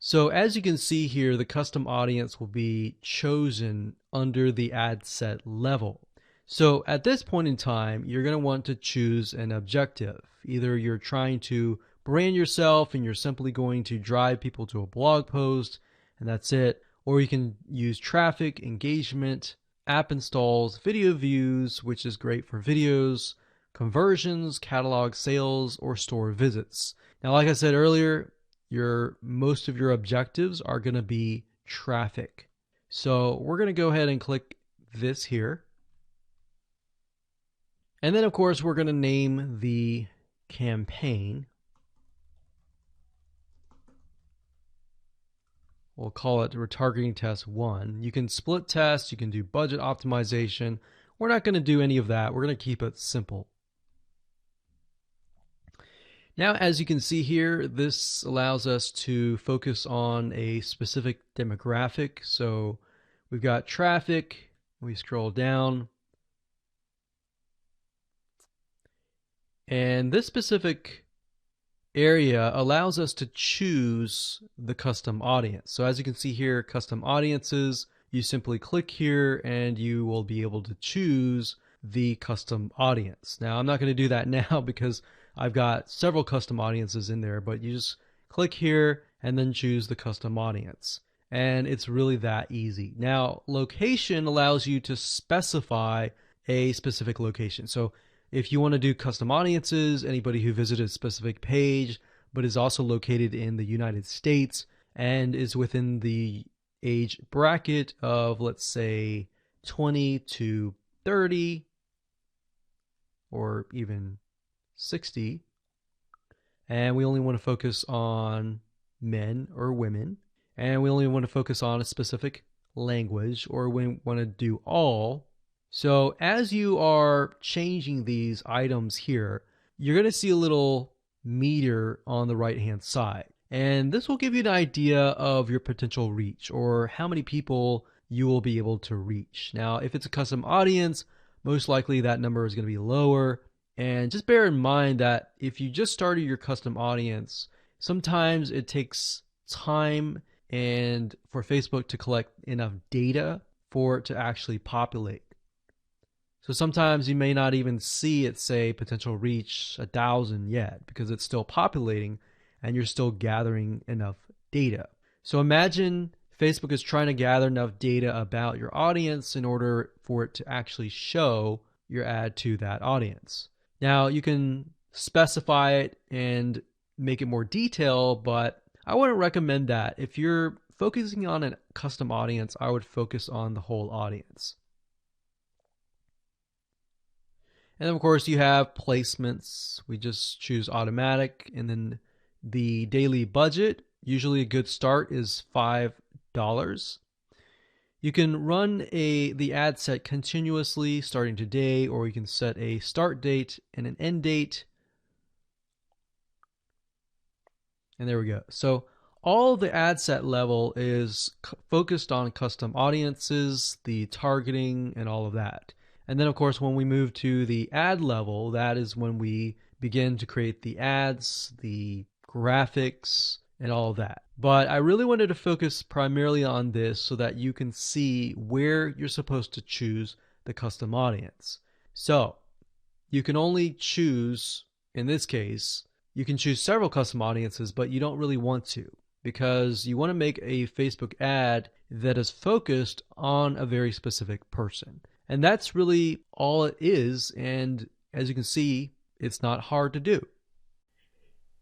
So as you can see here, the custom audience will be chosen under the ad set level. So at this point in time, you're going to want to choose an objective. Either you're trying to brand yourself and you're simply going to drive people to a blog post and that's it, or you can use traffic, engagement, app installs, video views, which is great for videos, conversions, catalog sales, or store visits. Now, like I said earlier, most of your objectives are going to be traffic. So we're going to go ahead and click this here. And then of course we're going to name the campaign. We'll call it Retargeting Test 1. You can split test, you can do budget optimization. We're not going to do any of that. We're going to keep it simple. Now, as you can see here, this allows us to focus on a specific demographic. So we've got traffic, we scroll down, and this specific area allows us to choose the custom audience. So as you can see here, custom audiences, you simply click here and you will be able to choose the custom audience. Now, I'm not going to do that now because I've got several custom audiences in there, but you just click here and then choose the custom audience. And it's really that easy. Now, location allows you to specify a specific location. So if you want to do custom audiences, anybody who visited a specific page, but is also located in the United States and is within the age bracket of, let's say, 20 to 30, or even 60, and we only want to focus on men or women, and we only want to focus on a specific language, or we want to do all. So as you are changing these items here, you're going to see a little meter on the right hand side, and this will give you an idea of your potential reach or how many people you will be able to reach. Now, if it's a custom audience, most likely that number is going to be lower. And just bear in mind that if you just started your custom audience, sometimes it takes time and for Facebook to collect enough data for it to actually populate. So sometimes you may not even see it say potential reach 1,000 yet because it's still populating and you're still gathering enough data. So imagine Facebook is trying to gather enough data about your audience in order for it to actually show your ad to that audience. Now, you can specify it and make it more detailed, but I wouldn't recommend that. If you're focusing on a custom audience, I would focus on the whole audience. And then, of course, you have placements. We just choose automatic, and then the daily budget, usually a good start is $5. You can run the ad set continuously starting today, or you can set a start date and an end date. And there we go. So all the ad set level is focused on custom audiences, the targeting, and all of that. And then, of course, when we move to the ad level, that is when we begin to create the ads, the graphics, and all of that. But I really wanted to focus primarily on this so that you can see where you're supposed to choose the custom audience. So you can only choose, in this case, you can choose several custom audiences, but you don't really want to, because you want to make a Facebook ad that is focused on a very specific person. And that's really all it is. And as you can see, it's not hard to do.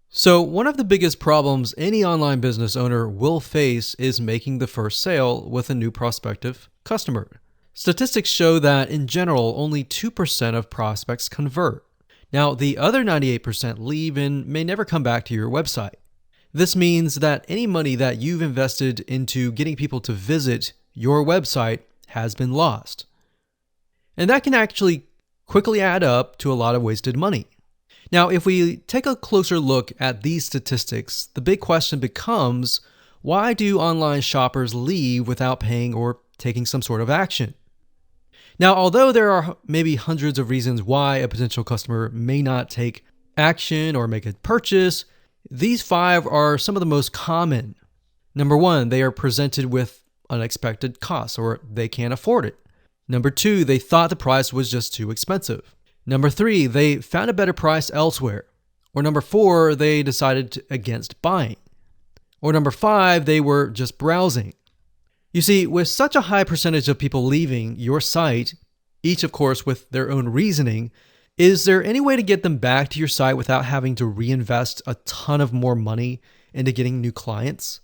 So one of the biggest problems any online business owner will face is making the first sale with a new prospective customer. Statistics show that in general, only 2% of prospects convert. Now, the other 98% leave and may never come back to your website. This means that any money that you've invested into getting people to visit your website has been lost. And that can actually quickly add up to a lot of wasted money. Now, if we take a closer look at these statistics, the big question becomes, why do online shoppers leave without paying or taking some sort of action? Now, although there are maybe hundreds of reasons why a potential customer may not take action or make a purchase, these 5 are some of the most common. Number 1, they are presented with unexpected costs or they can't afford it. Number 2, they thought the price was just too expensive. Number 3, they found a better price elsewhere. Or number 4, they decided against buying. Or number 5, they were just browsing. You see, with such a high percentage of people leaving your site, each of course with their own reasoning, is there any way to get them back to your site without having to reinvest a ton of more money into getting new clients?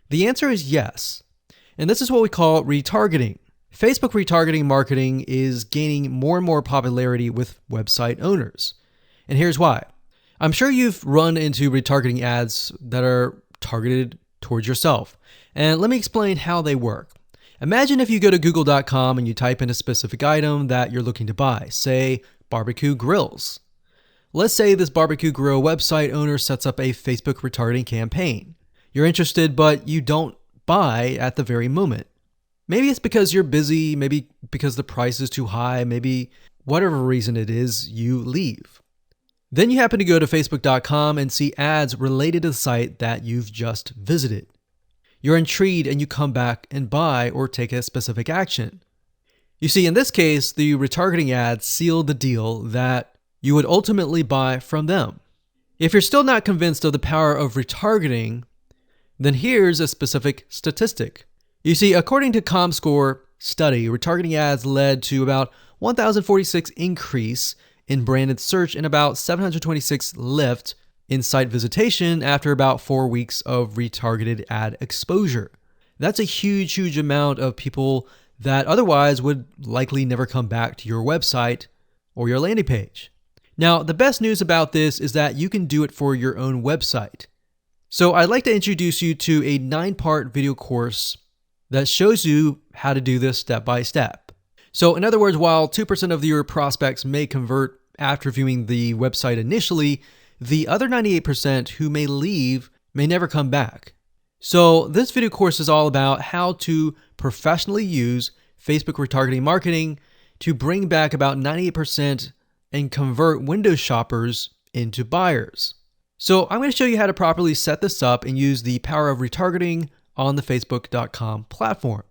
The answer is yes. And this is what we call retargeting. Facebook retargeting marketing is gaining more and more popularity with website owners. And here's why. I'm sure you've run into retargeting ads that are targeted towards yourself. And let me explain how they work. Imagine if you go to google.com and you type in a specific item that you're looking to buy, say barbecue grills. Let's say this barbecue grill website owner sets up a Facebook retargeting campaign. You're interested, but you don't buy at the very moment. Maybe it's because you're busy, maybe because the price is too high, maybe whatever reason it is, you leave. Then you happen to go to facebook.com and see ads related to the site that you've just visited. You're intrigued and you come back and buy or take a specific action. You see, in this case, the retargeting ads sealed the deal that you would ultimately buy from them. If you're still not convinced of the power of retargeting, then here's a specific statistic. You see, according to ComScore study, retargeting ads led to about 1,046 increase in branded search and about 726 lift in site visitation after about 4 weeks of retargeted ad exposure. That's a huge amount of people that otherwise would likely never come back to your website or your landing page. Now, the best news about this is that you can do it for your own website. So I'd like to introduce you to a 9-part video course that shows you how to do this step by step. So in other words, while 2% of your prospects may convert after viewing the website initially, the other 98% who may leave may never come back. So this video course is all about how to professionally use Facebook retargeting marketing to bring back about 98% and convert window shoppers into buyers. So I'm going to show you how to properly set this up and use the power of retargeting on the facebook.com platform.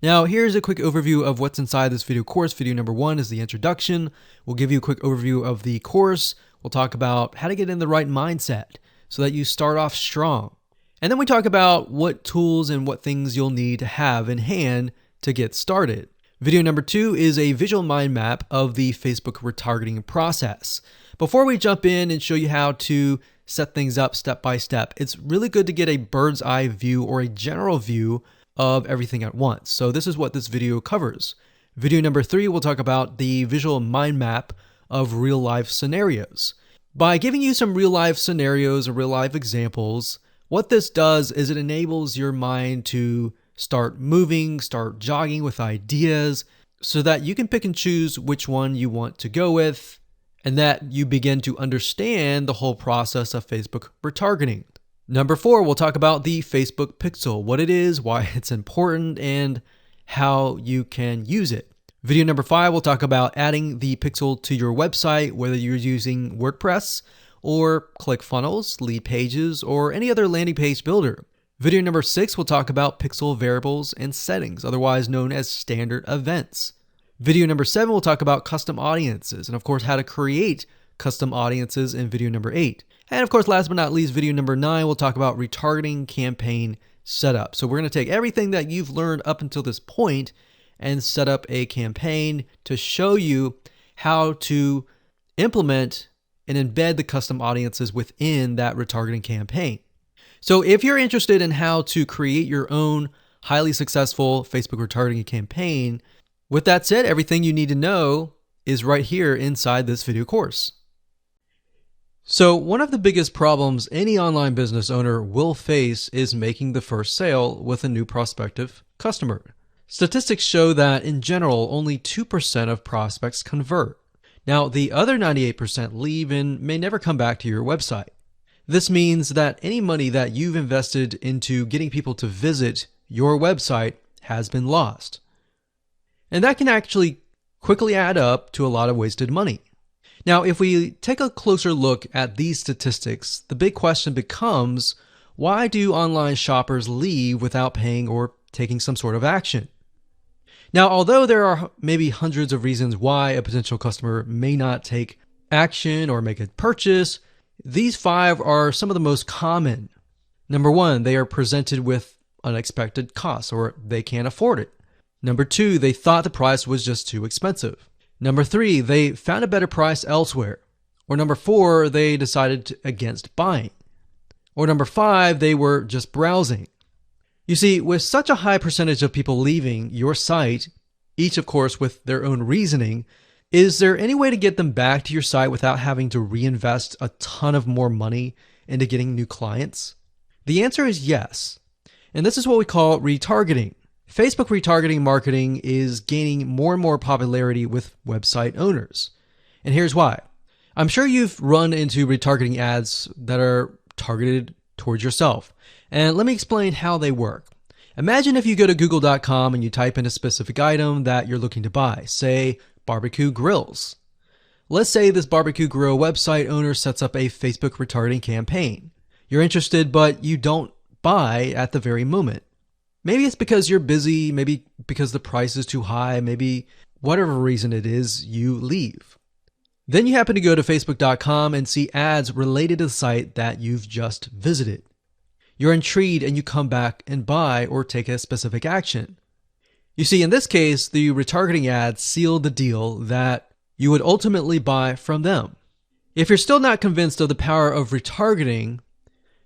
Now, here's a quick overview of what's inside this video course. Video number 1 is the introduction. We'll give you a quick overview of the course. We'll talk about how to get in the right mindset so that you start off strong. And then we talk about what tools and what things you'll need to have in hand to get started. Video number 2 is a visual mind map of the Facebook retargeting process. Before we jump in and show you how to set things up step by step, it's really good to get a bird's eye view or a general view of everything at once. So this is what this video covers. Video number 3 will talk about the visual mind map of real life scenarios. By giving you some real life scenarios or real life examples, what this does is it enables your mind to start moving, start jogging with ideas so that you can pick and choose which one you want to go with and that you begin to understand the whole process of Facebook retargeting. Number 4, we'll talk about the Facebook pixel, what it is, why it's important, and how you can use it. Video number 5, we'll talk about adding the pixel to your website, whether you're using WordPress or ClickFunnels, Lead Pages, or any other landing page builder. Video number 6, we'll talk about pixel variables and settings, otherwise known as standard events. Video number 7, we'll talk about custom audiences, and of course how to create custom audiences in video number 8. And of course, last but not least, video number 9, we'll talk about retargeting campaign setup. So we're going to take everything that you've learned up until this point and set up a campaign to show you how to implement and embed the custom audiences within that retargeting campaign. So if you're interested in how to create your own highly successful Facebook retargeting campaign, with that said, everything you need to know is right here inside this video course. So one of the biggest problems any online business owner will face is making the first sale with a new prospective customer. Statistics show that in general, only 2% of prospects convert. Now, the other 98% leave and may never come back to your website. This means that any money that you've invested into getting people to visit your website has been lost. And that can actually quickly add up to a lot of wasted money. Now, if we take a closer look at these statistics, the big question becomes, why do online shoppers leave without paying or taking some sort of action? Now, although there are maybe hundreds of reasons why a potential customer may not take action or make a purchase, these 5 are some of the most common. Number 1, they are presented with unexpected costs or they can't afford it. Number 2, they thought the price was just too expensive. Number 3, they found a better price elsewhere. Or number 4, they decided against buying. Or number 5, they were just browsing. You see, with such a high percentage of people leaving your site, each of course with their own reasoning, is there any way to get them back to your site without having to reinvest a ton of more money into getting new clients? The answer is yes. And this is what we call retargeting. Facebook retargeting marketing is gaining more and more popularity with website owners. And here's why. I'm sure you've run into retargeting ads that are targeted towards yourself. And let me explain how they work. Imagine if you go to google.com and you type in a specific item that you're looking to buy, say barbecue grills. Let's say this barbecue grill website owner sets up a Facebook retargeting campaign. You're interested, but you don't buy at the very moment. Maybe it's because you're busy, maybe because the price is too high, maybe whatever reason it is, you leave. Then you happen to go to facebook.com and see ads related to the site that you've just visited. You're intrigued and you come back and buy or take a specific action. You see, in this case, the retargeting ads sealed the deal that you would ultimately buy from them. If you're still not convinced of the power of retargeting,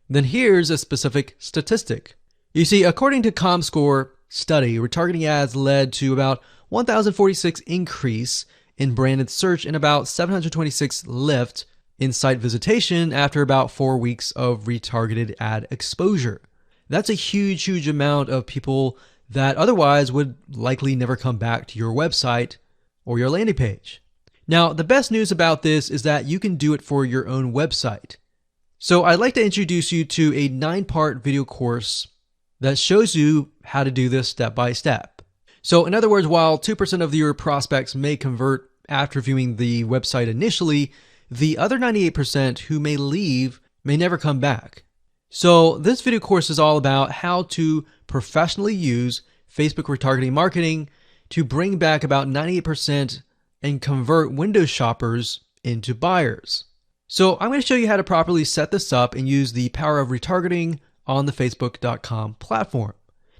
then here's a specific statistic. You see, according to ComScore study, retargeting ads led to about 1,046 increase in branded search and about 726 lift in site visitation after about 4 weeks of retargeted ad exposure. That's a huge amount of people that otherwise would likely never come back to your website or your landing page. Now, the best news about this is that you can do it for your own website. So I'd like to introduce you to a 9-part video course that shows you how to do this step by step. So in other words, while 2% of your prospects may convert after viewing the website initially, the other 98% who may leave may never come back. So this video course is all about how to professionally use Facebook retargeting marketing to bring back about 98% and convert window shoppers into buyers. So I'm going to show you how to properly set this up and use the power of retargeting on the facebook.com platform.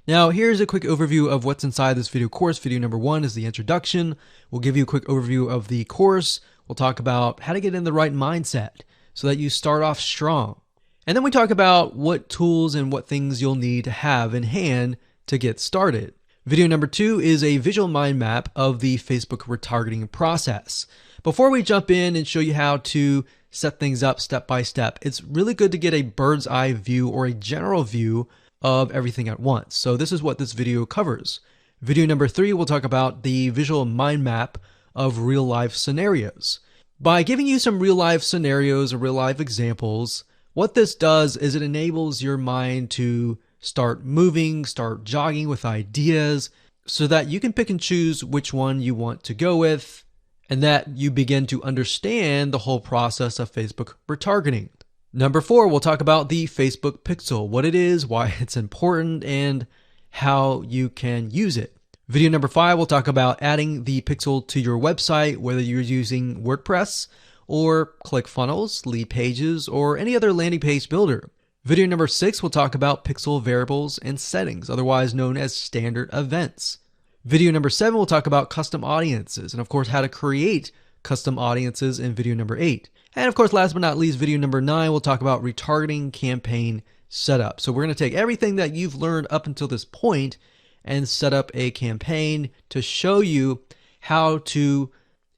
Now, here's a quick overview of what's inside this video course. Video number 1 is the introduction. We'll give you a quick overview of the course. We'll talk about how to get in the right mindset so that you start off strong. And then we talk about what tools and what things you'll need to have in hand to get started. Video number 2 is a visual mind map of the Facebook retargeting process. Before we jump in and show you how to set things up step by step, it's really good to get a bird's eye view or a general view of everything at once. So this is what this video covers. Video number 3 will talk about the visual mind map of real life scenarios. By giving you some real life scenarios or real life examples, what this does is it enables your mind to start moving, start jogging with ideas so that you can pick and choose which one you want to go with, and that you begin to understand the whole process of Facebook retargeting. Number 4, we'll talk about the Facebook pixel, what it is, why it's important, and how you can use it. Video number 5, we'll talk about adding the pixel to your website, whether you're using WordPress or ClickFunnels, Lead Pages, or any other landing page builder. Video number 6, we'll talk about pixel variables and settings, otherwise known as standard events. Video number 7, we'll talk about custom audiences, and of course how to create custom audiences in video number 8. And of course, last but not least, video number 9, we'll talk about retargeting campaign setup. So we're going to take everything that you've learned up until this point and set up a campaign to show you how to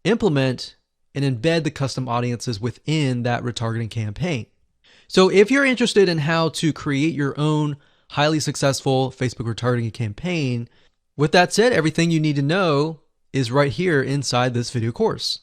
implement and embed the custom audiences within that retargeting campaign. So if you're interested in how to create your own highly successful Facebook retargeting campaign, with that said, everything you need to know is right here inside this video course.